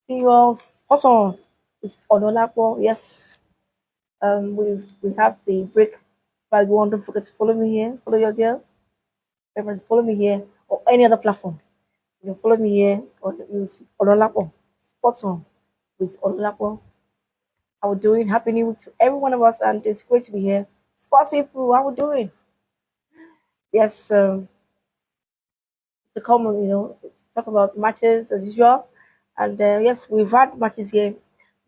See you all. Also, it's Onolapo. Yes, we have the break. But you don't forget to follow me here. Follow your girl. Remember to follow me here or any other platform. You can follow me here or use Onolapo. Sports on with Onolapo. How we doing? Happy New Year to every one of us, and it's great to be here. Sports people, how we doing? Yes, it's a common, it's talk about matches as usual. And yes, we've had matches here.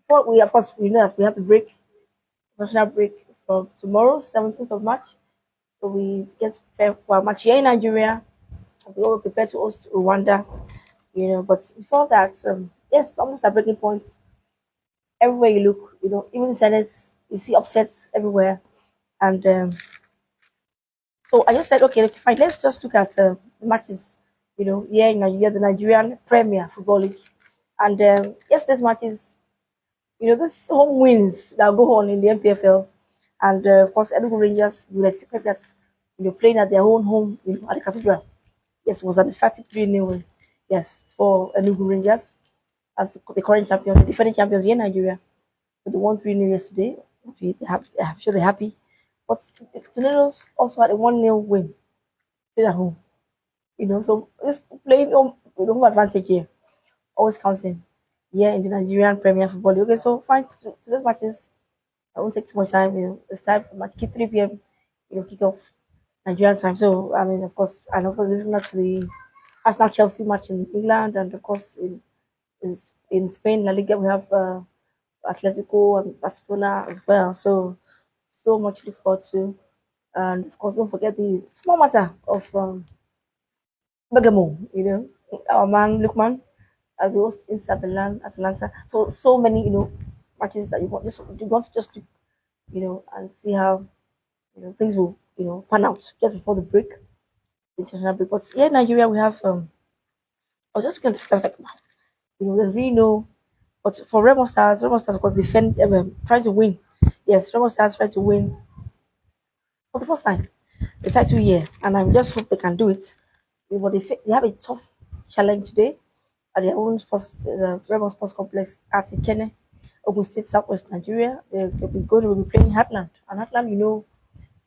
Before we, of course, we know that we have the break, national break from tomorrow, 17th of March. So we get prepared for our match here in Nigeria. We all prepare to host Rwanda, But before that, yes, almost at breaking points. Everywhere you look, even in tennis, you see upsets everywhere. And so I just said, okay, fine, let's just look at the matches, here in Nigeria, the Nigerian Premier Football League. And yesterday's matches, this home wins that go on in the MPFL. And of course, Enugu Rangers, you would expect that, playing at their own home, at the Cathedral. Yes, it was an emphatic 3-0 win. Yes, for Enugu Rangers as the current champions, the defending champions here in Nigeria. So they won 3-0 yesterday. I'm sure they're happy. But the Tornadoes also had a 1-0 win played at home. So this playing home with home advantage here always counts in. Yeah, in the Nigerian Premier Football League. Okay, so fine. Today's matches, I won't take too much time. It's time for match 3 p.m. Kick off Nigerian time. So I mean, of course, and of course, looking at the Arsenal Chelsea match in England, and of course in Spain La Liga we have Atletico and Barcelona as well. So much to look forward to, and of course, don't forget the small matter of Bergamo. Our man Lukman as the host in Atalanta. So many matches that you want to just and see how things will pan out just before the break, the international break. But here in Nigeria we have I was just looking at the I was like, wow, there's really no. But for Remo Stars of course defend trying to win. Yes, Remo Stars trying to win for the first time the title year, and I just hope they can do it. But they have a tough challenge today at their own first Rebel Sports Complex at Ikene, Ogun State, Southwest Nigeria. Will be playing Heartland. And Heartland,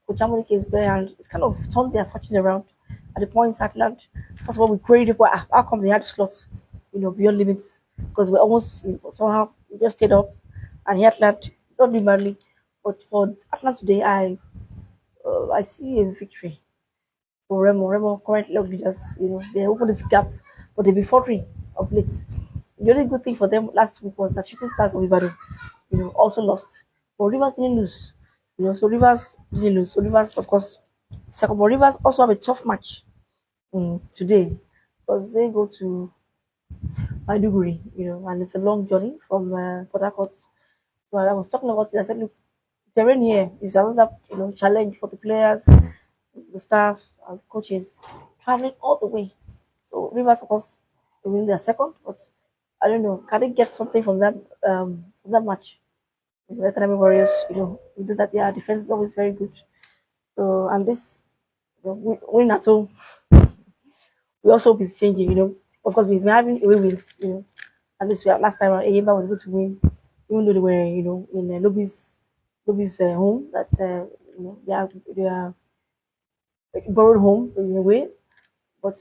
Kochamonike is there and it's kind of turned their fortunes around at the points Heartland. First of all, we queried for how come they had slots, beyond limits. Because we almost somehow we just stayed up and Heartland not do badly. But for Heartland today, I see a victory for Remo. Remo currently leaders, they opened this gap, but they've been faltering of late. The only good thing for them last week was that Shooting Stars of Ibadan, also lost. But Rivers didn't lose. So Rivers didn't lose. So Rivers, of course, second. But Rivers also have a tough match today because they go to Maiduguri, and it's a long journey from Port Harcourt. So I was talking about it. I said, look, terrain here is another, challenge for the players, the staff, and coaches, traveling all the way. So Rivers, of course, they win their second, but I don't know. Can they get something from that match? Academy Warriors, we do that. Their defense is always very good. So and this win at home, we also be changing. Of course we've been having away wins. At least last time Ayimba was able to win, even though they were in Lobby's home. That's they are borrowed home in a way, but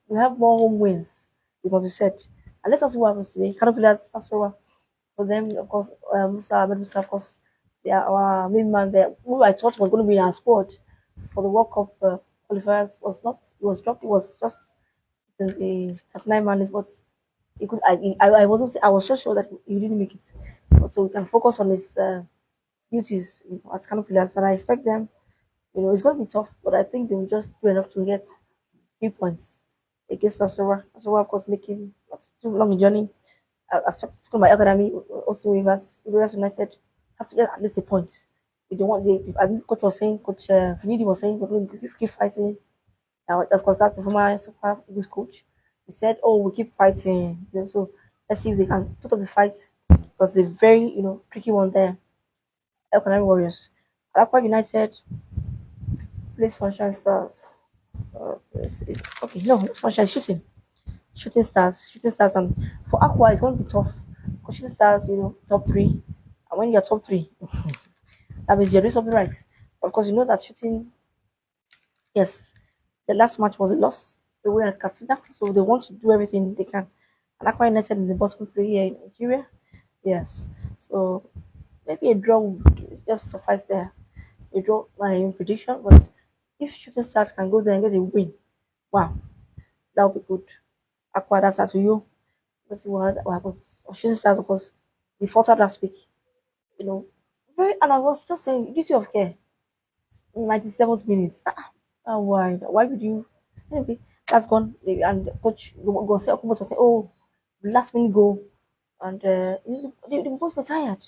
we have more home wins. Because we said, and let's also what happens today. Canopilas, Sassuolo. For them, of course, Musa, of course, they are our main man there, who I thought was going to be in our squad for the World Cup qualifiers, was not. He was dropped. It was just in the 39 man list, but he could. I wasn't. I was so sure that he didn't make it. But so we can focus on his duties at Canopilas, and I expect them. It's going to be tough, but I think they will just do enough to get 3 points against Nasarawa. Nasarawa, of course, making not too long a journey as from my academy, also Rivers United have to get at least a point. They don't want I think coach was saying, Coach Finidi was saying, we're going to keep fighting. Of course, that's the former Super Eagles coach. He said, "Oh, we keep fighting." So let's see if they can put up the fight because it's a very tricky one there. Economic Warriors, Aqua United play Sunshine Stars. Okay, no, Sunshine Shooting. Shooting stars, and for Aqua, it's going to be tough. Because shooting stars, top three, and when you're top three, that means you're doing something right. Of course, you know that shooting, yes, the last match was a loss. They were at Katsina, so they want to do everything they can. And Aqua United in the bottom three here in Nigeria, yes. So maybe a draw would just suffice there. A draw, my prediction, but if shooting stars can go there and get a win, wow, that would be good. Aqua, that's up to you. Let's see what happens. Shooting stars, of course, we faltered last week. You know, very, and I was just saying, duty of care, 97th minute. Why would you? Anyway, that's gone. And coach go say, Okubo say, oh, last minute goal, and they both were tired.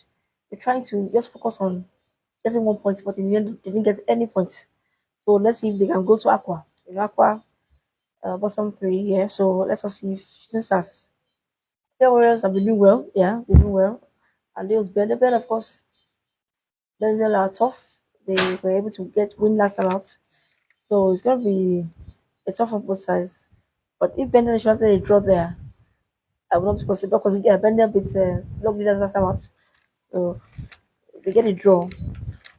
They're trying to just focus on getting 1 point, but in the end, they didn't get any points. So let's see if they can go to Aqua. Aqua, bottom three, yeah. So let's us see if Shooting Stars. The Warriors have been doing well, yeah, they're doing well. And those Benebel, of course, Benebel are tough. They were able to win last time out. So it's gonna be a tough on both sides. But if Benel should a draw there, I would not consider because yeah, Benel beats Log Leaders last time out. So if they get a draw,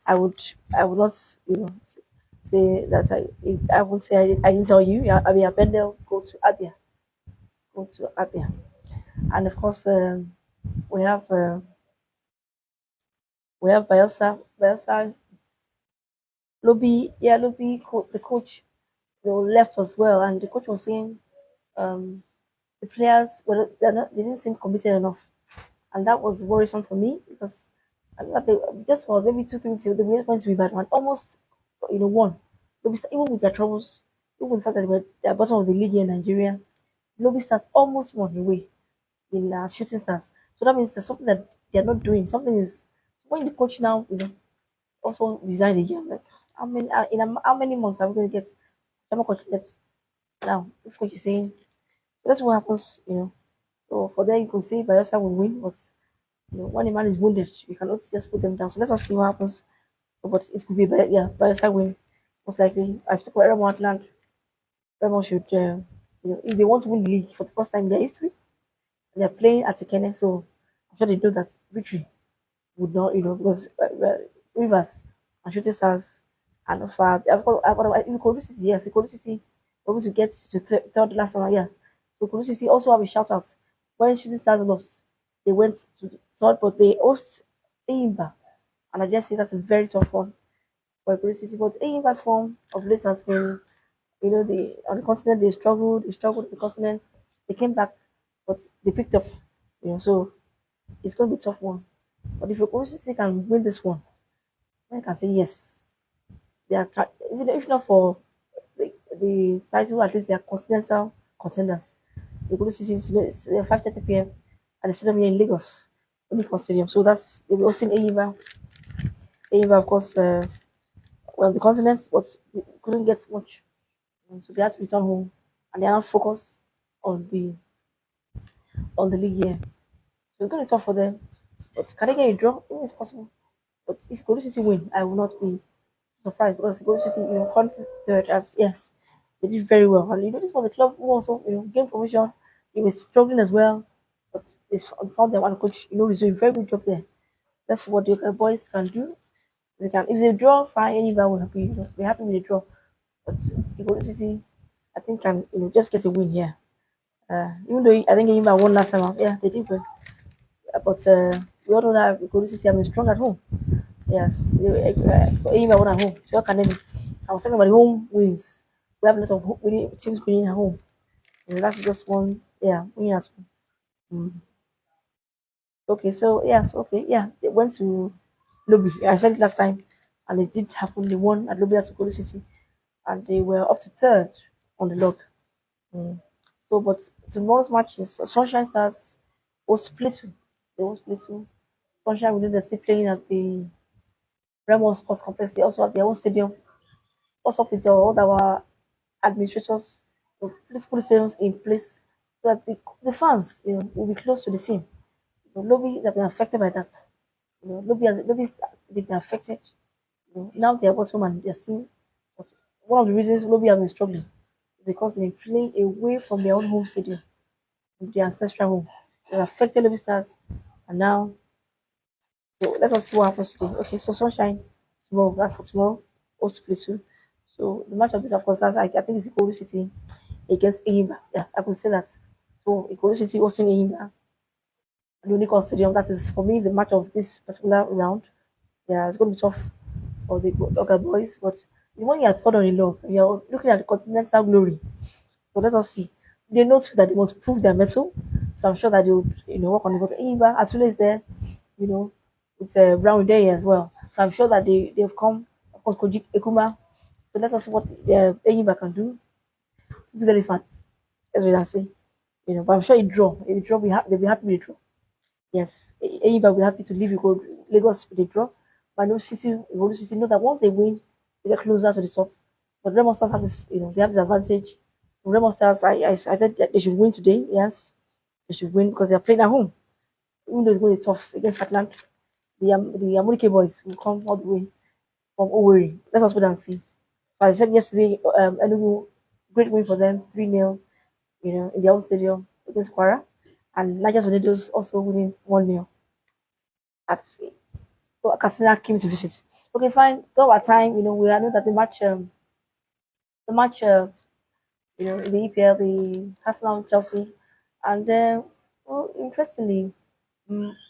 I would not say that I would say I didn't tell you. Yeah, I mean Benel go to Abia, and of course we have uh, we have Bielsa, Lobby, the coach, left as well, and the coach was saying um, the players they didn't seem committed enough, and that was worrisome for me because I thought just for maybe 2 3 weeks they were going to be bad one, almost won. Lobby even with their troubles, even with the fact that they were at the bottom of the league here in Nigeria, Lobby Stars almost won away in Shooting Stars. So that means there's something that they're not doing. Something is when the coach now also resigned again. Like how many months are we going to get? Chama coach left now. This coach is saying so that's what happens. So for there you can see Bayelsa will win, but when a man is wounded, you cannot just put them down. So let's not see what happens. So, but it could be Bayelsa win most likely. I speak about Remo Atlant. Remo should if they want to win the league for the first time in their history, they are playing at Ikene, so I'm sure they know that victory would not, because Rivers and Shooting Stars are not far. Even Kodu City, yes, Kodu City were able to get to third last summer, yes. So Kodu City also have a shout out. When Shooting Stars lost, they went to the third, but they host Eimba, and I just say that's a very tough one for Kodu City. But Eimba's form of late has been, they on the continent they struggled on the continent. They came back, but they picked up, so it's going to be a tough one. But if Kodu City can win this one, I can say yes. They are even if not for the title, at least they are continental contenders. The Golden City is 5:30 p.m. at the stadium here in Lagos, Onikon Stadium. So that's they'll be hosting AIVA. AIVA, of course, well, the continent, but they couldn't get much, so they had to return home, and they are now focused on the league here. So it's going to be tough for them. But can they get a draw? It's possible. But if Golden City win, I will not be surprised because Golden City, considered as yes, they did very well. And this was the club who also, game promotion, he was struggling as well, but they found them and coach, is doing a very good job there. That's what the boys can do. They can if they draw, fine, anybody will happy, be happy with the draw. But the Golden City, I think can just get a win here. Even though I think anybody won last time out, yeah, they did win. But we all know that Golden City have been strong at home. Yes, even when at home. So can they? I was talking about the home wins. We have lots of winning teams winning at home. And that's just one. Yeah, winning at home. Mm. Okay, so yes, okay, yeah, they went to Lobby. I said it last time, and it did happen. They won at Lobby at Police City, and they were up to third on the log. Mm. So, but tomorrow's match is Sunshine Stars was split. They will split. Sunshine within the city playing at the Remo Sports Complex. They also have their own stadium. Also with all our administrators to please put systems in place so that the fans will be close to the scene. Lobby have been affected by that. Lobby's they've been affected. Now they're bottom and they're seeing one of the reasons Lobby have been struggling is because they've been playing away from their own home stadium. their ancestral home. It affected Livi Stars, and now so let us see what happens today. Okay, so Sunshine tomorrow. That's for tomorrow. Also play too. So the match of this, of course, I think it's Ikoro City against Eyimba. Yeah, I could say that. So Ikoro City hosting Eyimba. The Unicorn Stadium. That is for me the match of this particular round. Yeah, it's going to be tough for the Oga boys, but when you are third on the log, you're looking at the continental glory. So let us see. They know too that they must prove their mettle. So I'm sure that they would, work on it. But Eyimba, Atule is there, you know, it's a Brown Day as well. So I'm sure that they've come, of course, Koji Ekuma. So let us see what Eyimba can do. Who's elephants? As we can say. But I'm sure it draw. If it draw, they'll be happy with the draw. Yes, Eyimba will be happy to leave Lagos with a draw. But no City, Ivory City know that once they win, they get closer to the top. But Remo Stars have this, they have this advantage. So Remo Stars, I said that they should win today. Yes, they should win because they are playing at home. Even though it's going to be tough against Atlanta, the Amurike boys will come all the way from Owerri. Let us wait and see. So I said yesterday, Enugu, great win for them, 3-0, in their own stadium against Kwara. And Niger Tornadoes also winning 1-0 at so Katsina came to visit. Okay, fine. Go our time. We know that the match, in the EPL, the Arsenal Chelsea, and well, interestingly,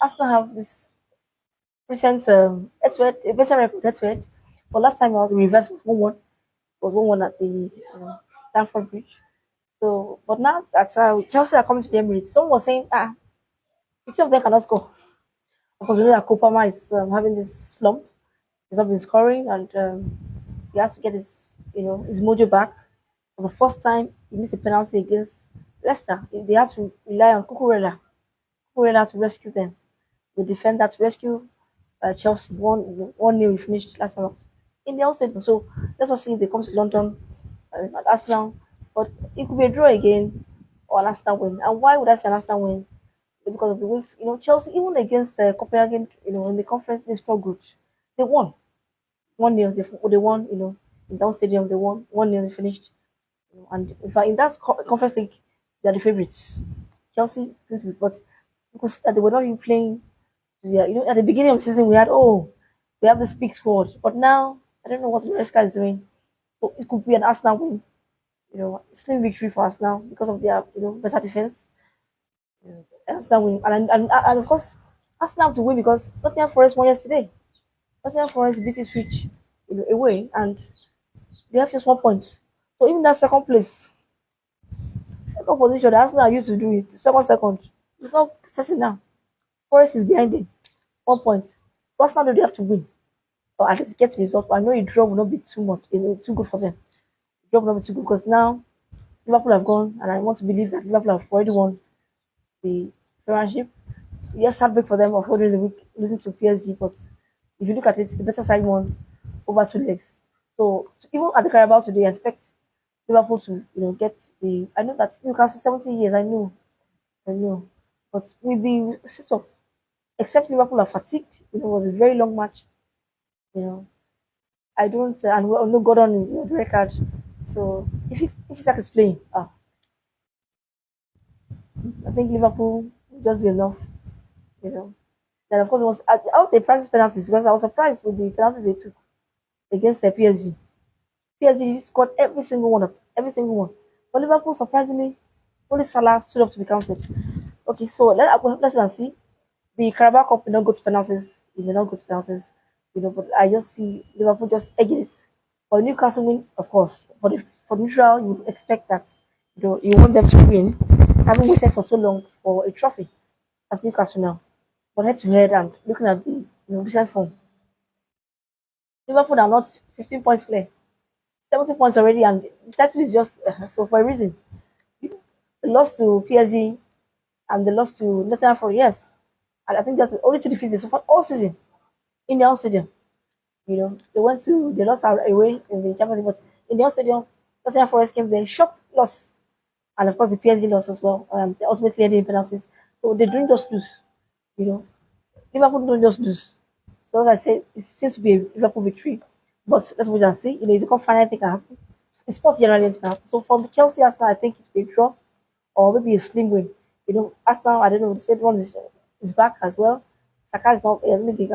Arsenal have this recent head-to-head, a better record head-to-head. But last time I was reverse was 1-1. Was 1-1 at the Stamford Bridge. So, but now that Chelsea are coming to the Emirates, someone was saying, the two of them cannot score because we know that Kopama is having this slump. He's not been scoring, and he has to get his mojo back. For the first time, he missed a penalty against Leicester. They had to rely on Cucurella to rescue them. The defender to rescue Chelsea. 1-0 we finished last time in the stadium. So let's see if they come to London at Arsenal. But it could be a draw again or an Arsenal win. And why would I say an Arsenal win? Because of the way Chelsea, even against Copenhagen, in the conference they struggled. They won 1-0. They won, in down stadium. They won 1-0. They finished. And in fact, in that conference league, they are the favorites. Chelsea, but because that they were not even playing. At the beginning of the season, we have this big squad, but now I don't know what Maresca is doing. So it could be an Arsenal win. Slim victory for Arsenal because of their better defense. Arsenal win, and of course, Arsenal have to win because Nottingham Forest won yesterday. Nottingham Forest beat Ipswich, away, and they have just 1 point. So even that second position, Arsenal are used to do it. Second. It's not certain now. Forest is behind them, 1 point. So Arsenal know they have to win, or at least get results. I know a draw will not be too much, too good for them. Draw will not be too good because now Liverpool have gone, and I want to believe that Liverpool have already won the Premiership. Yes, heartbreak for them of holding the week, losing to PSG, but if you look at it, the better side won over 2 legs. So even at the Carabao today, I expect Liverpool to get the. I know that Newcastle 70 years. I know, but with the setup, except Liverpool are fatigued. It was a very long match. You know, I don't, and we all know Gordon is the red card. So if Isaac is playing, I think Liverpool will just be enough. You know. Then of course it was out they practice penalties because I was surprised with the penalties they took against PSG. PSG scored every single one. But Liverpool surprisingly only Salah stood up to be counted. Okay, so let's see. The Carabao Cup will not go to penalties. It may not go to penalties. But I just see Liverpool just edging it. For Newcastle win, of course. For neutral, you would expect that you want them to win, having waited for so long for a trophy as Newcastle now. But head to head and looking at the recent form, Liverpool are not 15 points clear, 70 points already, and the title is just so for a reason. They lost to PSG and they lost to Nottingham for years. And I think that's the only two defeats they suffered all season in their own stadium. They lost away in the Champions League, but in their own stadium, Nottingham Forest came there, shock loss. And of course, the PSG lost as well. They ultimately ended in penalties. So they didn't just lose, you know. Liverpool don't just lose. So as I said, it seems to be a Liverpool victory. But let's wait and see. It's a cup final thing can happen. In sports generally can happen. So from Chelsea Arsenal, I think it's a draw or maybe a slim win. Arsenal, I don't know, the said one is back as well. Saka is not, he hasn't been,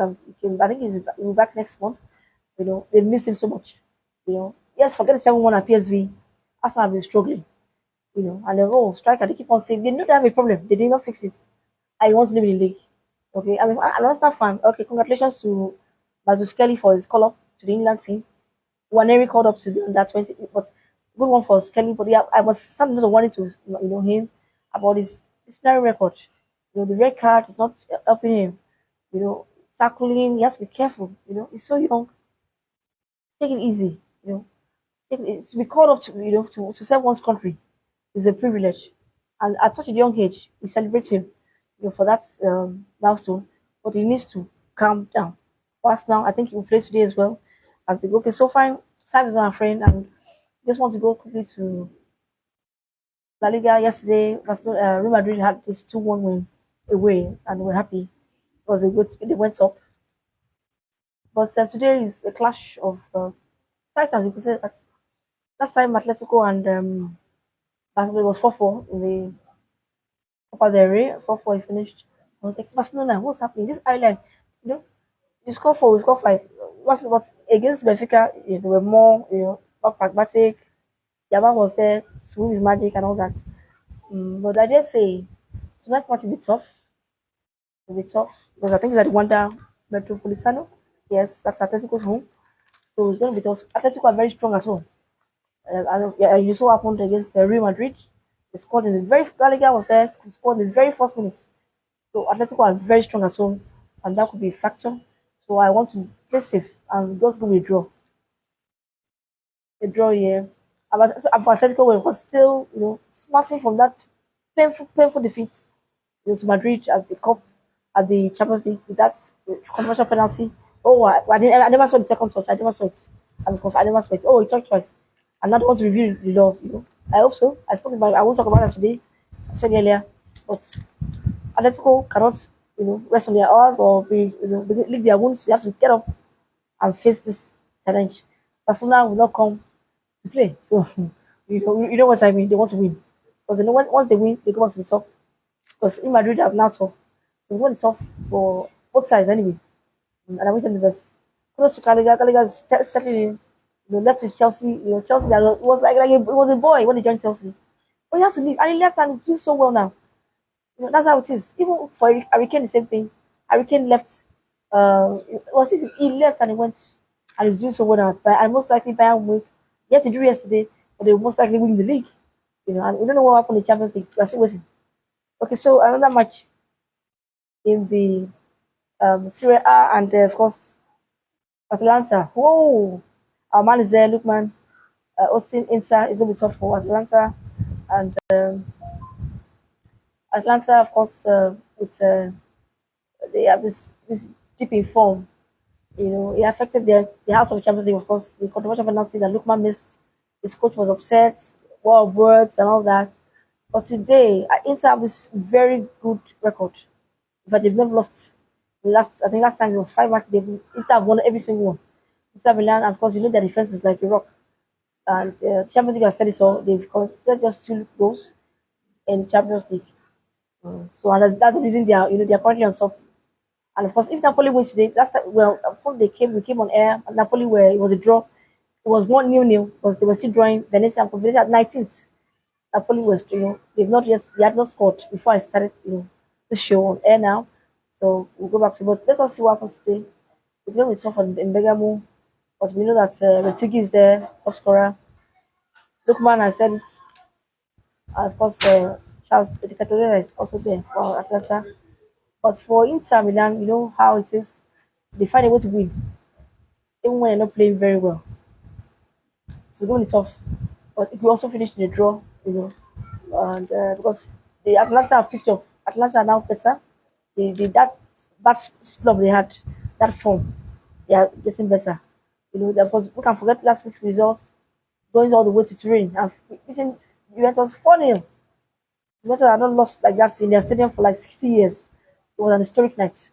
I think he'll be back next month. They missed him so much. Yes, forget the 7-1 at PSV. Arsenal have been struggling, and the striker, they keep on saying, they know they have a problem. They did not fix it. I want to live in the league. Okay, I mean, I'm an Arsenal fan. Okay, congratulations to Mazus Kelly for his call up to the England team. Waneri called up to the under 20, but good one for Kelly. But yeah, I was sometimes wanting to him about his disciplinary record. The red card is not helping him. Tackling, he has to be careful. He's so young. Take it easy. To be called up to serve one's country is a privilege, and at such a young age, we celebrate him, for that milestone. But he needs to calm down. Fast now, I think he will play today as well. As they go, okay, so fine. Time is not a friend, and just want to go quickly to La Liga. Yesterday, Real Madrid had this 2-1 win away, and we're happy because they went up. But today is a clash of titans. You could say that last time Atletico and Barcelona was 4-4 in the Copa del Rey. 4-4 he finished. I was like, Barcelona, what's happening? This island, you know, you score 4, we score 5. What's against Benfica? They were more pragmatic. Yaman was there, smooth his magic and all that. But I just say tonight's match will be tough. Will be tough because I think it's at Wanda Metropolitano. Yes, that's Atletico's home. So it's going to be tough. Atletico are very strong as well. Yeah, you saw what happened against Real Madrid. They scored in the very La Liga was there. Scored in the very first minute. So Atletico are very strong as well, and that could be a factor. So I want to play safe and just go with a draw. A draw here. About Atletico was still, smarting from that painful defeat, to Madrid at the cup, at the Champions League with that controversial penalty. Oh, I never saw the second touch. I never saw it. I never saw it. Oh, he touched twice. And not want to review the laws. I hope so. I spoke about. I won't talk about that today. I said earlier, but Atletico cannot, rest on their hours or lick their wounds. They have to get up and face this challenge. Barcelona will not come to play. So you know what I mean. They want to win because they know once they win, they go back to the top. Because in Madrid, have now tough. So it's going to be tough for both sides anyway. And I wish them the best. Kudos to Caliga. Caliga is settling in. Left with Chelsea. Chelsea that was like it was a boy when he joined Chelsea. But he has to leave, and he left and he's doing so well now. That's how it is. Even for Hurricane, the same thing. Hurricane left. Was it he left and he went and he's doing so well now. But and most likely Bayern will. Yes, he drew yesterday, but they will most likely win the league. And we don't know what happened in the Champions League. We're still waiting. Okay, so another match in the Serie A and of course Atalanta. Whoa, our man is there. Look, man, Austin Inter is going to be tough for Atalanta, and Atlanta, of course, it's they have this deep in form. It affected the out of Champions League. Of course, the controversial penalty that Lukman missed. His coach was upset, war of words and all that. But today, Inter have this very good record. But they've never lost. I think last time it was 5 matches. Inter have won every single one. Inter Milan, and of course, their defense is like a rock. And Champions League has said it all. They've conceded just 2 goals in Champions League. So and that's the reason they're currently on top. And of course, if Napoli wins today, last time before we came on air at Napoli where it was a draw. It was 1-0 because they were still drawing Venezia and Venezia at 19th. Napoli was they had not scored before I started this show on air now. So we'll go back to it. But let's all see what happens today. It's going to be tough in Bergamo, but we know that Retigi is there, top scorer. Lookman, I said it. And of course, Charles Catolera is also there for Atlanta. But for Inter Milan, you know how it is. They find a way to win, even when they're not playing very well. So it's going to be tough. But if we also finish in a draw, and because the Atlanta have picked up, Atlanta are now better. That bad slump they had, that form, they are getting better. Because we can forget last week's results, going all the way to Turin and beating Juventus 4-0. Juventus are not lost like that in their stadium for like 60 years. It was an historic night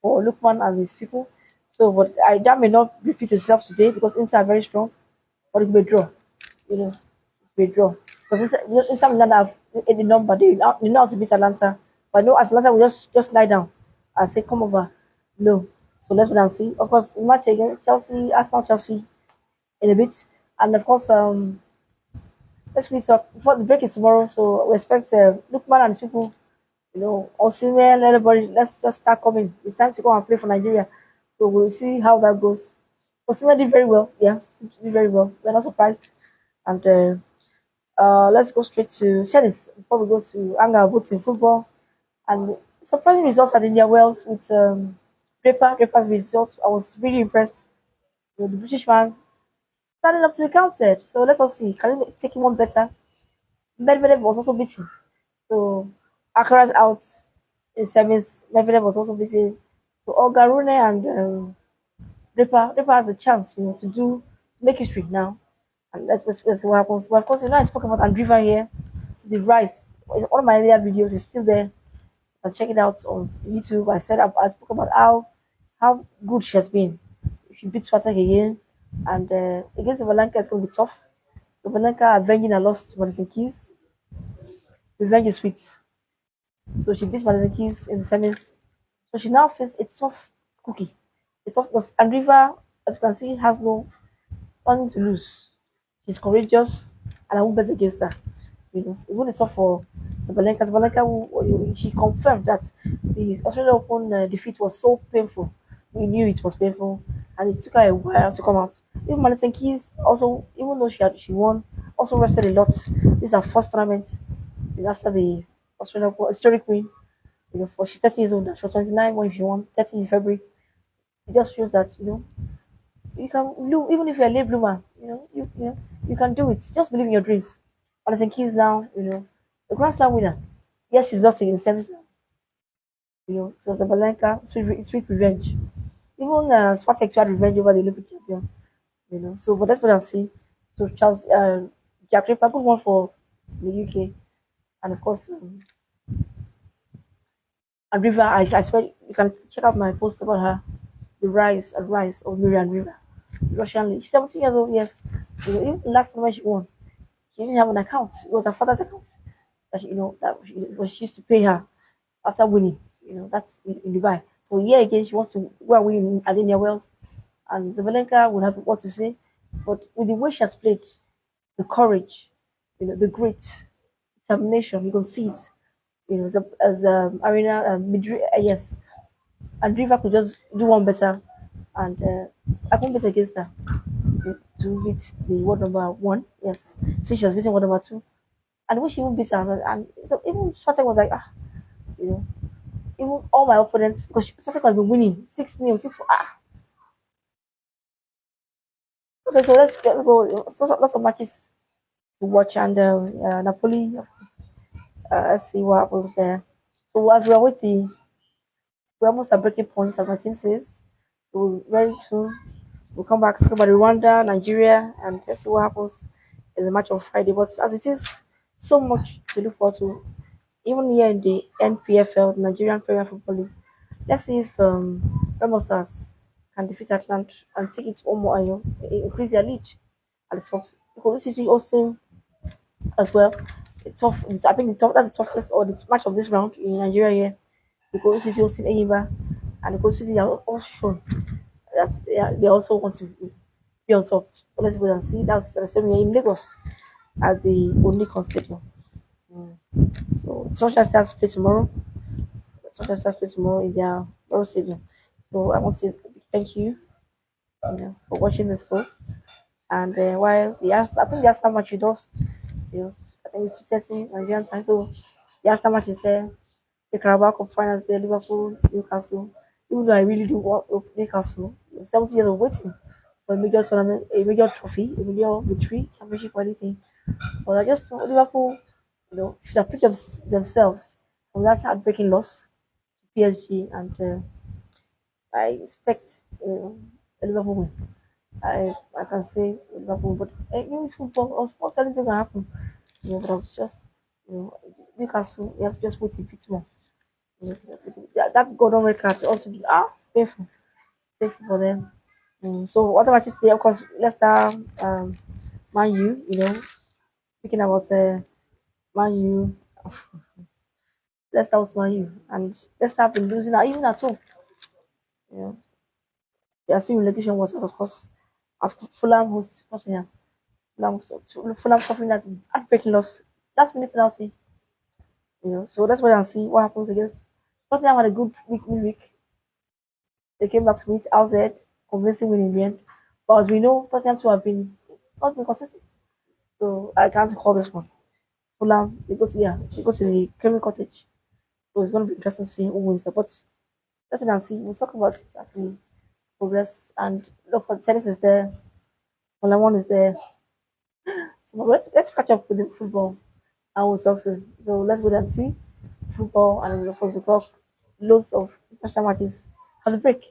for Lukman and his people. So, but that may not repeat itself today because Inter are very strong, but it will be a draw. It will be a draw. Because Inter Milan have in the number. They know how to beat Atlanta, but no, Atlanta will just lie down and say, "Come over." No, so let's wait and see. Of course, the match again, Chelsea, Arsenal, Chelsea in a bit, and of course, let's really talk. Before the break is tomorrow, so we expect Lookman and his people, Osimhen, everybody. Let's just start coming. It's time to go and play for Nigeria. So we'll see how that goes. Osimhen did very well. Yeah, did very well. We're not surprised. And let's go straight to tennis before we go to hang our boots in football. And surprising results at India Wells with Draper results. I was really impressed with the British man standing up to be counted. So let us see. Can he take him one better? Medvedev was also beaten. So Akara's out in semis. Medvedev was also beaten. So Olga Rune and Draper has a chance, to make history now. And let's see what happens. But of course, I spoke about Andriva here. So the rise. One of my earlier videos is still there. And check it out on YouTube. I spoke about how good she has been. She beat Swatek again, and against Valenka it's going to be tough. Valenka avenging her loss to Madison Keys. Revenge is sweet. So she beats Madison Keys in the semis. So she now faces a tough cookie. It's tough because Andriva, as you can see, has nothing to lose. She's courageous, and I won't bet against her. So even it's tough for Sabalenka. She confirmed that the Australian Open defeat was so painful. We knew it was painful, and it took her a while to come out. Even Madison Keys also, even though she won, also rested a lot. This is her first tournament, after the Australian Open historic win. For she's 30 years old. She was 29 when she won, 30 in February. It just shows that you can do, even if you're a late bloomer, you can do it. Just believe in your dreams. Alison Keys now, the Grand Slam winner. Yes, she's lost in the semis now. So Sabalenka, sweet revenge. Even Swatek had revenge over the Olympic champion. So but let's wait and see. So Charles, Jack Draper, good one for the UK, and of course, and River. I swear you can check out my post about her, the rise of Miriam River, Russian league. 17 years old, yes. Even last time when she won, she didn't have an account. It was her father's account she used to pay her after winning. That's in Dubai. So yeah, again, she wants to go and win at India Wells, and Zabalenka will have what to say. But with the way she has played, the courage, the grit, determination, you can see it. As Arena yes, and River could just do one better, and I can't bet against her to beat the world number one. Yes, since she was beating world number two, and when she even beat her, and so even Swatek was like, you know, even all my opponents, because Swatek has been winning 6-0, 6-4. Okay, so let's go. Lots of matches to watch, and Napoli, of course. Let's see what happens there. So as we're waiting, we're almost at breaking point, as my team says. So very soon we'll come back to talk about Rwanda, Nigeria, and let's see what happens in the match on Friday. But as it is, so much to look forward to, even here in the NPFL, the Nigerian Premier Football League. Let's see if Remo Stars can defeat Atlanta and take it one more, increase their lead at the top. Because this is Austin as well. It's tough. I think that's the toughest or the match of this round in Nigeria here. Because this is Austin Enyimba and because they are also shown that they also want to be on top. But let's wait and see. That's the same here in Lagos at the Onikon Stadium. Mm. So Sunshine Stars play tomorrow. Sunshine Stars play tomorrow in their Borough Stadium. So I want to say thank you, for watching this post. And while I think the Arsenal match you lost, I think it's 2:30 Nigerian time. So the Arsenal match is there. The Carabao Cup finals there, Liverpool, Newcastle. Even though I really do want Newcastle, 70 years of waiting for a major tournament, a major trophy, a major victory, championship or anything. But I just thought Liverpool, should have picked up themselves from that heartbreaking loss to PSG, and I expect a Liverpool win. I can say Liverpool, but it's football or sports, anything can happen. But I was just Newcastle, we have to just wait a bit more. That Gordon record also be painful, painful for them. So other matches today, of course, Leicester, Man U. Speaking about Man U. Leicester was Man U, and Leicester have been losing now, even at home. You know, they are still relegation was of course after Fulham host Tottenham. Fulham suffering that heartbreaking loss. Last minute penalty. So that's why I see what happens against Tottenham had a good week. They came back to meet LZ, convincing win in the end. But as we know, Tottenham too have been not been consistent. So I can't call this one. Fulham, they go to the Creamy Cottage. So it's gonna be interesting to see who wins there. But let me see. We'll talk about it as we progress. And look for the tennis is there, Formula One is there. So let's catch up with the football and we'll talk soon. So let's go and see football and of course we talk loads of special matches at the break.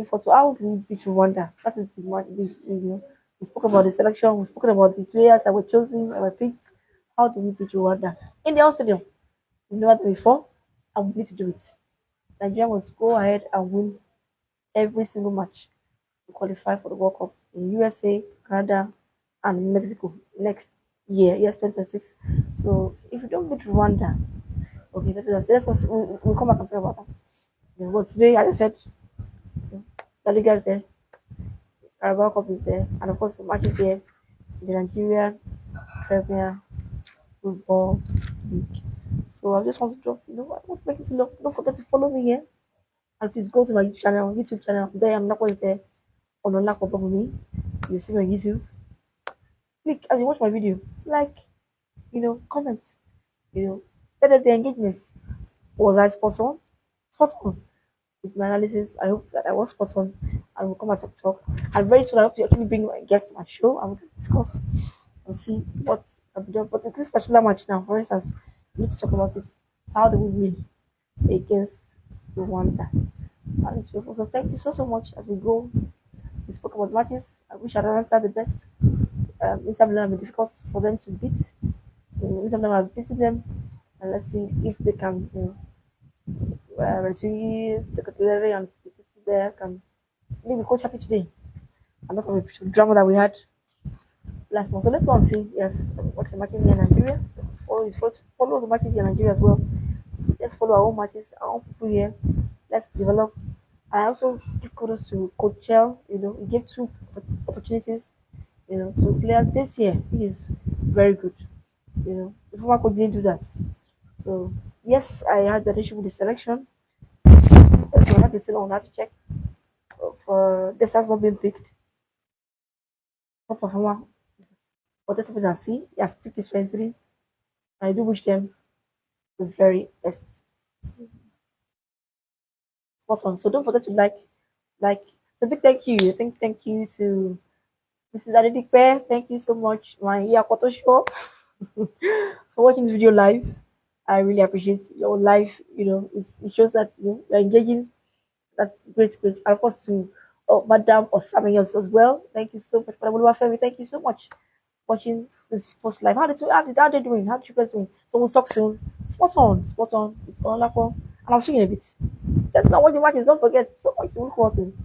For so how do we beat Rwanda? That is the one we spoke about the selection, we spoke about the players that were chosen, that were picked. How do we beat Rwanda? In the own stadium. We've never done it before and we need to do it. Nigeria must go ahead and win every single match to qualify for the World Cup in USA, Canada, and Mexico next year, yes, 2026. So if you don't beat Rwanda, okay, we'll come back and talk about that. But today, as I said, the Liga is there, Carabao Cup is there, and of course the matches here, the Nigeria Premier Football League. So I just want to drop, I want to make it to look. Don't forget to follow me here, and please go to my YouTube channel. There, I'm not always there on the lack of me. You see my YouTube. Click as you watch my video, like, comment, you know, better the engagement. Was I spot on? Spot on with my analysis. I hope that I was spot on and we'll come and talk. And very soon I hope to actually bring my guests to my show and we can discuss and see what I've done. But in this particular match now, for instance, we need to talk about it. How do we win against Rwanda? And it's beautiful. So thank you so much as we go. We spoke about matches. I wish I'd answered the best. Inter Milan will be difficult for them to beat. Inter Milan have beaten them, and let's see if they can, retrieve the category and people there can maybe coach happy today. And not of the drama that we had last month. So let's go and see, yes, watch the matches here in Nigeria. Follow the matches here in Nigeria as well. Let's follow our own matches, our own people here. Let's develop. I also give kudos to Coach Chell. He gave two opportunities, to players this year. He is very good. The former coach didn't do that. So yes, I had that issue with the selection. So I had to sit on that to check for this has not been picked. Top performer, but that's what I see. He has picked his 23. I do wish them the very best. Spot on. So don't forget to like. So big thank you. I think thank you to Mrs. Adedikpe. Thank you so much, my Yakoto show, for watching this video live. I really appreciate your live. It shows that you're engaging. That's great, great. And of course to Madam Osami as well. Thank you so much, Madam Oluwafemi. Thank you so much for watching this post live. How they doing? How did you guys doing? So we'll talk soon. Spot on, spot on. It's on and I'll see you in a bit. Let's not watch the matches. Don't forget so much important.